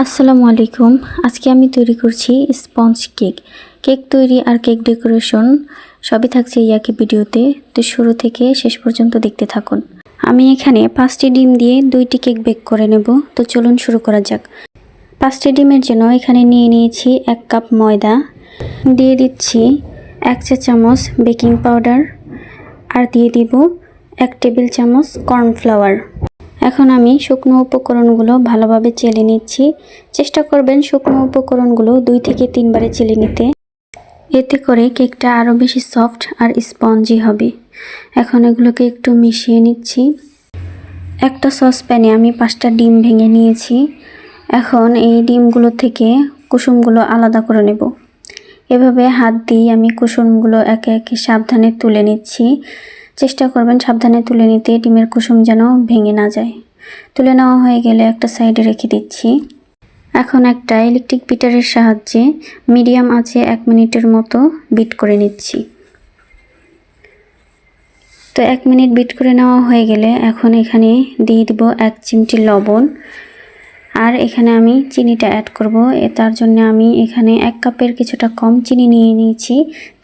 আসসালামু আলাইকুম। আজকে আমি তৈরি করছি স্পঞ্জ কেক। কেক তৈরি আর কেক ডেকোরেশন সবই থাকছে এই একই ভিডিওতে, তো শুরু থেকে শেষ পর্যন্ত দেখতে থাকুন। আমি এখানে 5টি ডিম দিয়ে 2টি কেক বেক করে নেব। তো চলুন শুরু করা যাক। 5টি ডিমের জন্য এখানে নিয়ে নিয়েছি 1 কাপ ময়দা, দিয়ে দিচ্ছি 1 চা চামচ বেকিং পাউডার আর দিয়ে দিব 1 টেবিল চামচ কর্নফ্লাওয়ার। এখন আমি শুকনো উপকরণগুলো ভালোভাবে চেলে নিচ্ছি। চেষ্টা করবেন শুকনো উপকরণগুলো 2 থেকে 3 বারে চেলে নিতে, এতে করে কেকটা আরও বেশি সফট আর স্পঞ্জি হবে। এখন এগুলোকে একটু মিশিয়ে নিচ্ছি। একটা সসপ্যানে আমি 5টা ডিম ভেঙে নিয়েছি। এখন এই ডিমগুলো থেকে কুসুমগুলো আলাদা করে নেব। এভাবে হাত দিয়ে আমি কুসুমগুলো একে একে সাবধানে তুলে নিচ্ছি। চেষ্টা করবেন সাবধানে তুলে নিতে, ডিমের কুসুম যেন ভেঙে না যায়। তুলে নেওয়া হয়ে গেলে একটা সাইডে রেখে দিচ্ছি। এখন একটা ইলেকট্রিক বিটারের সাহায্যে মিডিয়াম আঁচে 1 মিনিটের মতো বিট করে নিচ্ছি। তো 1 মিনিট বিট করে নেওয়া হয়ে গেলে এখন এখানে দিয়ে দিব 1 চিমটি লবণ, আর এখানে আমি চিনিটা অ্যাড করব। তার জন্য আমি এখানে 1 কাপের কিছুটা কম চিনি নিয়ে নিয়েছি।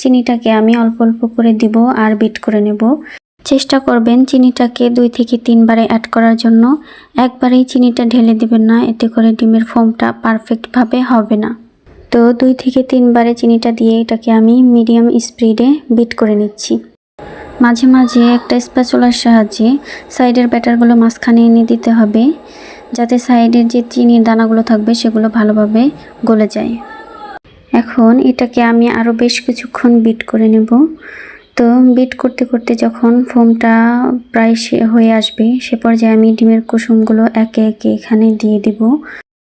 চিনিটাকে আমি অল্প অল্প করে দিব আর বিট করে নেব। চেষ্টা করবেন চিনিটাকে 2 থেকে 3 বারে অ্যাড করার জন্য। একবারেই চিনিটা ঢেলে দিবেন না, এতে করে ডিমের ফোমটা পারফেক্টভাবে হবে না। তো 2 থেকে 3 বারে চিনিটা দিয়ে এটাকে আমি মিডিয়াম স্পিডে বিট করে নিচ্ছি। মাঝে মাঝে একটা স্প্যাচুলার সাহায্যে সাইডের ব্যাটারগুলো মাঝখানে এনে দিতে হবে, যাতে সাইডের যে চিনির দানাগুলো থাকবে সেগুলো ভালোভাবে গলে যায়। এখন এটাকে আমি আরও বেশ কিছুক্ষণ বিট করে নেব। তো বিট করতে করতে যখন ফোমটা প্রায় হয়ে আসবে, সে পর্যায়ে আমি ডিমের কুসুমগুলো একে একে এখানে দিয়ে দিব।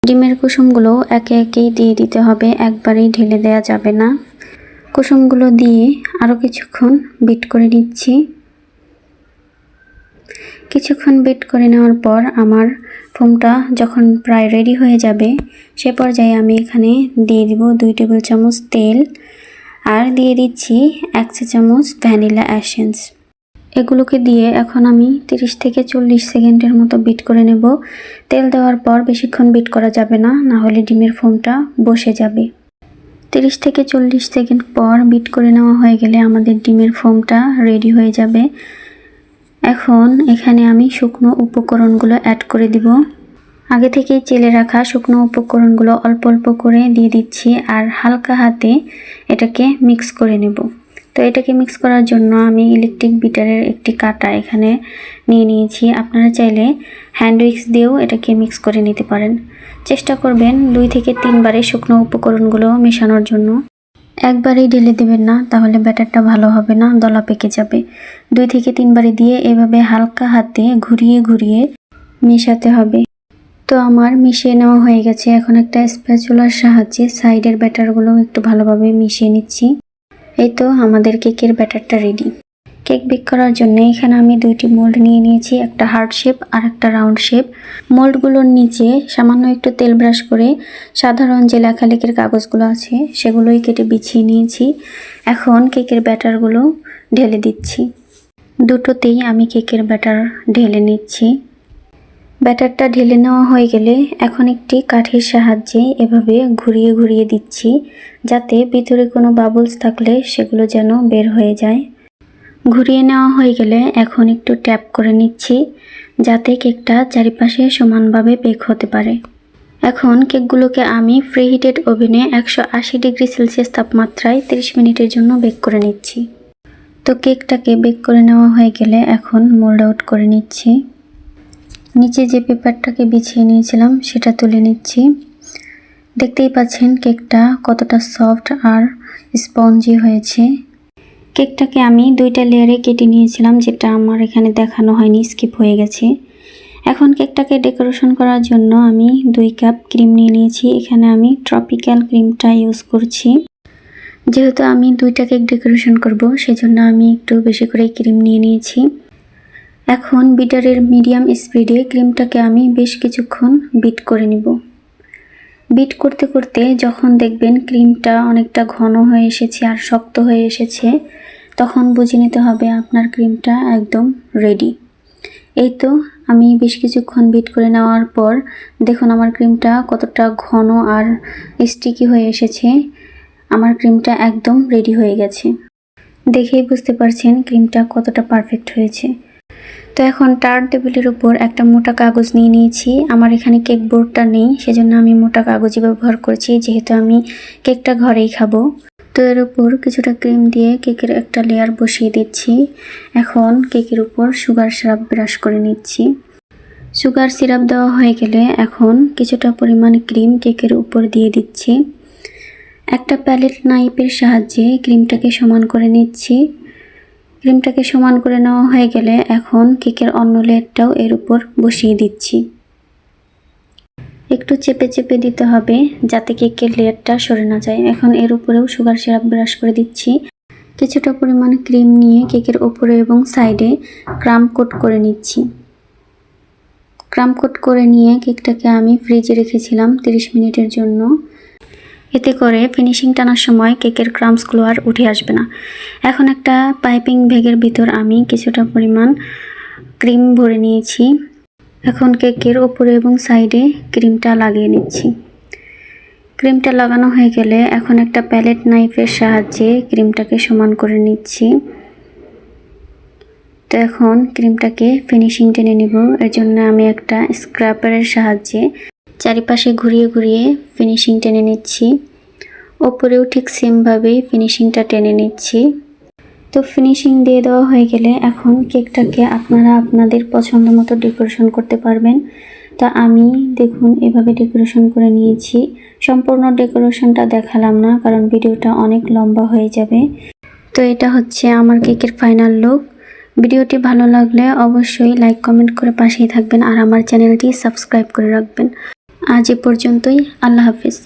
ডিমের কুসুমগুলো একে একেই দিয়ে দিতে হবে, একবারেই ঢেলে দেওয়া যাবে না। কুসুমগুলো দিয়ে আরও কিছুক্ষণ বিট করে নিচ্ছি। কিছুক্ষণ বিট করে নেওয়ার পর আমার ফোমটা যখন প্রায় রেডি হয়ে যাবে, সে পর্যায়ে আমি এখানে দিয়ে দিব 2 টেবিল চামচ তেল আর দিয়ে দিচ্ছি 1 চা চামচ ভ্যানিলা এসেন্স। এগুলোকে দিয়ে এখন আমি 30 থেকে 40 সেকেন্ডের মতো বিট করে নেব। তেল দেওয়ার পর বেশিক্ষণ বিট করা যাবে না, না হলে ডিমের ফোমটা বসে যাবে। 30 থেকে 40 সেকেন্ড পর বিট করে নেওয়া হয়ে গেলে আমাদের ডিমের ফোমটা রেডি হয়ে যাবে। এখন এখানে আমি শুকনো উপকরণগুলো অ্যাড করে দিব। আগে থেকেই চেলে রাখা শুকনো উপকরণগুলো অল্প অল্প করে দিয়ে দিচ্ছি আর হালকা হাতে এটাকে মিক্স করে নেব। তো এটাকে মিক্স করার জন্য আমি ইলেকট্রিক বিটারের একটি কাঁটা এখানে নিয়ে নিয়েছি। আপনারা চাইলে হ্যান্ড উইক্স দিয়েও এটাকে মিক্স করে নিতে পারেন। চেষ্টা করবেন 2 থেকে 3 বারে শুকনো উপকরণগুলো মেশানোর জন্য। একবারেই ঢেলে দেবেন না, তাহলে ব্যাটারটা ভালো হবে না, দলা পেকে যাবে। 2 থেকে 3 বারে দিয়ে এভাবে হালকা হাতে ঘুরিয়ে ঘুরিয়ে মেশাতে হবে। তো আমার মিশিয়ে নেওয়া হয়ে গেছে। এখন একটা স্প্যাচুলার সাহায্যে সাইডের ব্যাটারগুলো একটু ভালোভাবে মিশিয়ে নিচ্ছি। এই তো আমাদের কেকের ব্যাটারটা রেডি। কেক বেক করার জন্য এখানে আমি 2টি মোল্ড নিয়ে নিয়েছি, একটা হার্ট শেপ আর একটা রাউন্ড শেপ। মোল্ডগুলোর নিচে সামান্য একটু তেল ব্রাশ করে সাধারণ যে লেখালেখির কাগজগুলো আছে সেগুলোই কেটে বিছিয়ে নিয়েছি। এখন কেকের ব্যাটারগুলো ঢেলে দিচ্ছি। দুটোতেই আমি কেকের ব্যাটার ঢেলে নিচ্ছি। ব্যাটারটা ঢেলে নেওয়া হয়ে গেলে এখন একটি কাঠির সাহায্যে এভাবে ঘুরিয়ে ঘুরিয়ে দিচ্ছি, যাতে ভিতরে কোনো বাবলস থাকলে সেগুলো যেন বের হয়ে যায়। ঘুরিয়ে নেওয়া হয়ে গেলে এখন একটু ট্যাপ করে নিচ্ছি, যাতে কেকটা চারিপাশে সমানভাবে বেক হতে পারে। এখন কেকগুলোকে আমি প্রিহিটেড ওভেনে 180 ডিগ্রি সেলসিয়াস তাপমাত্রায় 30 মিনিটের জন্য বেক করে নিচ্ছি। তো কেকটাকে বেক করে নেওয়া হয়ে গেলে এখন মোল্ড আউট করে নিচ্ছি। নিচে যে পেপারটাকে বিছিয়ে নিয়েছিলাম সেটা তুলে নিচ্ছি। দেখতেই পাচ্ছেন কেকটা কতটা সফট আর স্পঞ্জি হয়েছে। কেকটাকে আমি 2টা লেয়ারে কেটে নিয়েছিলাম, যেটা আমার এখানে দেখানো হয়নি, স্কিপ হয়ে গেছে। এখন কেকটাকে ডেকোরেশন করার জন্য আমি 2 কাপ ক্রিম নিয়ে নিয়েছি। এখানে আমি ট্রপিক্যাল ক্রিমটা ইউজ করছি। যেহেতু আমি 2টা কেক ডেকোরেশন করব, সেজন্য আমি একটু বেশি করে ক্রিম নিয়ে নিয়েছি। এখন বিটারের মিডিয়াম স্পিডে ক্রিমটাকে আমি বেশ কিছুক্ষণ বিট করে নিব। বিট করতে করতে যখন দেখবেন ক্রিমটা অনেকটা ঘন হয়ে এসেছে আর শক্ত হয়ে এসেছে, তখন বুঝে নিতে হবে আপনার ক্রিমটা একদম রেডি। এই তো আমি বেশ কিছুক্ষণ বিট করে নেওয়ার পর দেখুন আমার ক্রিমটা কতটা ঘন আর স্টিকি হয়ে এসেছে। আমার ক্রিমটা একদম রেডি হয়ে গেছে। দেখেই বুঝতে পারছেন ক্রিমটা কতটা পারফেক্ট হয়েছে। তো এখন টার্ন টেবিলের উপর একটা মোটা কাগজ নিয়ে নিয়েছি। আমার এখানে কেক বোর্ডটা নেই, সেজন্য আমি মোটা কাগজই ব্যবহার করছি, যেহেতু আমি কেকটা ঘরেই খাবো। তো এর উপর কিছুটা ক্রিম দিয়ে কেকের একটা লেয়ার বসিয়ে দিচ্ছি। এখন কেকের উপর সুগার সিরাপ ব্রাশ করে নিচ্ছি। সুগার সিরাপ দেওয়া হয়ে গেলে এখন কিছুটা পরিমাণ ক্রিম কেকের উপর দিয়ে দিচ্ছি। একটা প্যালেট নাইফের সাহায্যে ক্রিমটাকে সমান করে নিচ্ছি। ক্রিমটাকে সমান করে নেওয়া হয়ে গেলে এখন কেকের অন্য লেয়ারটাও এর উপর বসিয়ে দিচ্ছি। একটু চেপে চেপে দিতে হবে যাতে কেকের লেয়ারটা সরে না যায়। এখন এর উপরেও সুগার সিরাপ ব্রাশ করে দিচ্ছি। কিছুটা পরিমাণ ক্রিম নিয়ে কেকের উপরে এবং সাইডে ক্রাম্ব কোট করে নিচ্ছি। ক্রাম্ব কোট করে নিয়ে কেকটাকে আমি ফ্রিজে রেখেছিলাম 30 মিনিটের জন্য। এতে করে ফিনিশিং টানার সময় কেকের ক্রাম্বসগুলো আর উঠে আসবে না। এখন একটা পাইপিং ব্যাগের ভিতর আমি কিছুটা পরিমাণ ক্রিম ভরে নিয়েছি। এখন কেকের উপরে এবং সাইডে ক্রিমটা লাগিয়ে নিচ্ছি। ক্রিমটা লাগানো হয়ে গেলে এখন একটা প্যালেট নাইফের সাহায্যে ক্রিমটাকে সমান করে নিচ্ছি। তো এখন ক্রিমটাকে ফিনিশিং টেনে নেব। এর জন্য আমি একটা স্ক্র্যাপারের সাহায্যে চারিপাশে ঘুরিয়ে ঘুরিয়ে ফিনিশিং টেনে নিচ্ছি। ওপরেও ঠিক সেমভাবেই ফিনিশিংটা টেনে নিচ্ছি। তো ফিনিশিং দিয়ে দেওয়া হয়ে গেলে এখন কেকটাকে আপনারা আপনাদের পছন্দ মতো ডেকোরেশন করতে পারবেন। তা আমি দেখুন এভাবে ডেকোরেশন করে নিয়েছি। সম্পূর্ণ ডেকোরেশনটা দেখালাম না, কারণ ভিডিওটা অনেক লম্বা হয়ে যাবে। তো এটা হচ্ছে আমার কেকের ফাইনাল লুক। ভিডিওটি ভালো লাগলে অবশ্যই লাইক কমেন্ট করে পাশেই থাকবেন আর আমার চ্যানেলটি সাবস্ক্রাইব করে রাখবেন। আজ এ পর্যন্তই। আল্লাহ হাফিজ।